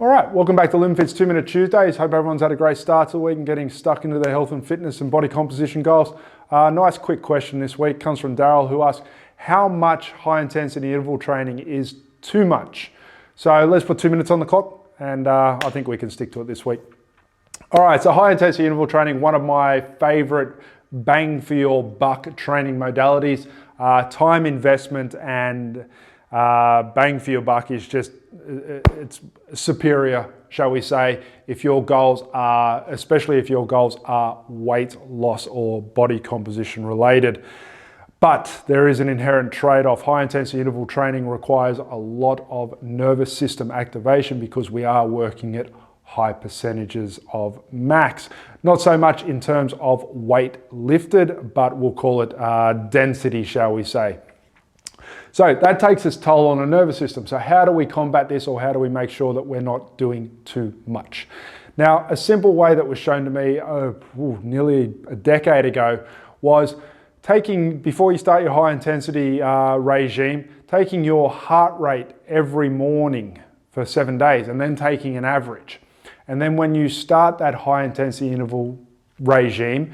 All right, welcome back to LimFit's 2-Minute Tuesdays. Hope everyone's had a great start to the week and getting stuck into their health and fitness and body composition goals. Nice quick question this week comes from Daryl, who asks, how much high intensity interval training is too much? So let's put 2 minutes on the clock and I think we can stick to it this week. All right, so high intensity interval training, one of my favorite bang for your buck training modalities. Time investment and bang for your buck is just, it's superior, shall we say, if your goals are, especially if your goals are weight loss or body composition related. But there is an inherent trade-off. High intensity interval training requires a lot of nervous system activation because we are working at high percentages of max. Not so much in terms of weight lifted, but we'll call it density, shall we say. So that takes its toll on the nervous system. So how do we combat this, or how do we make sure that we're not doing too much? Now, a simple way that was shown to me nearly a decade ago was taking, before you start your high intensity regime, taking your heart rate every morning for 7 days and then taking an average. And then when you start that high intensity interval regime,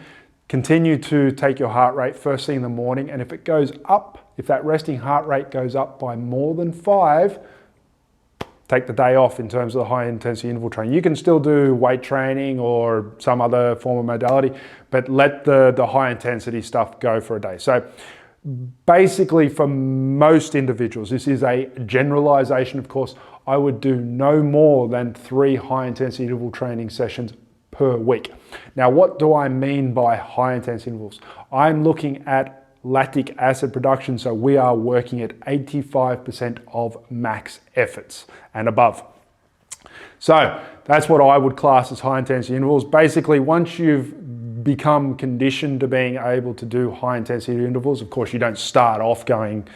continue to take your heart rate first thing in the morning, and if it goes up, if that resting heart rate goes up by more than 5, take the day off in terms of the high intensity interval training. You can still do weight training or some other form of modality, but let the high intensity stuff go for a day. So basically for most individuals, this is a generalization, of course, I would do no more than 3 high intensity interval training sessions per week. Now, what do I mean by high intensity intervals? I'm looking at lactic acid production, so we are working at 85% of max efforts and above. So that's what I would class as high intensity intervals. Basically, once you've become conditioned to being able to do high intensity intervals, of course you don't start off going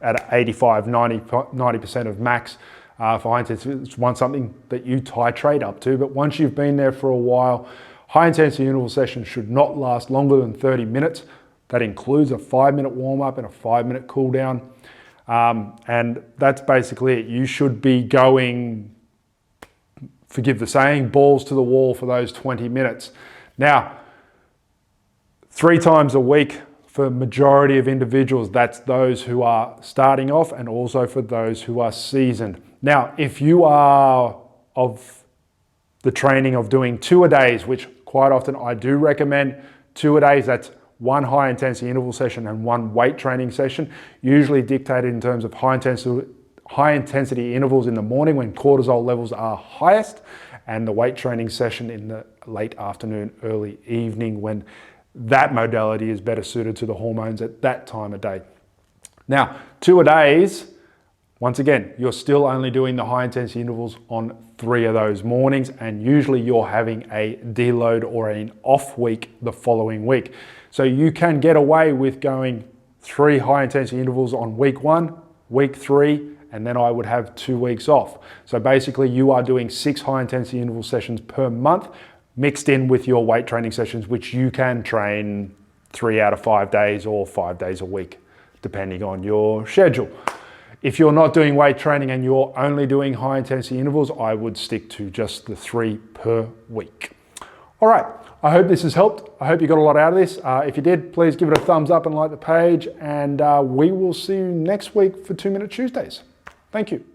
at 85, 90% of max for high intensity. It's something that you titrate up to, but once you've been there for a while, high intensity interval sessions should not last longer than 30 minutes. That includes a 5-minute warm-up and a 5-minute cool down. And that's basically it. You should be going, forgive the saying, balls to the wall for those 20 minutes. Now, 3 times a week for majority of individuals, that's those who are starting off and also for those who are seasoned. Now, if you are of the training of doing 2-a-days, which quite often I do recommend, 2-a-days, that's 1 high intensity interval session and 1 weight training session, usually dictated in terms of high intensity intervals in the morning when cortisol levels are highest, and the weight training session in the late afternoon, early evening, when that modality is better suited to the hormones at that time of day. Now, 2-a-days, once again, you're still only doing the high intensity intervals on 3 of those mornings, and usually you're having a deload or an off week the following week. So you can get away with going 3 high intensity intervals on week 1, week 3, and then I would have 2 weeks off. So basically you are doing 6 high intensity interval sessions per month mixed in with your weight training sessions, which you can train 3 out of 5 days or 5 days a week, depending on your schedule. If you're not doing weight training and you're only doing high intensity intervals, I would stick to just the 3 per week. All right, I hope this has helped. I hope you got a lot out of this. If you did, please give it a thumbs up and like the page, and we will see you next week for 2-Minute Tuesdays. Thank you.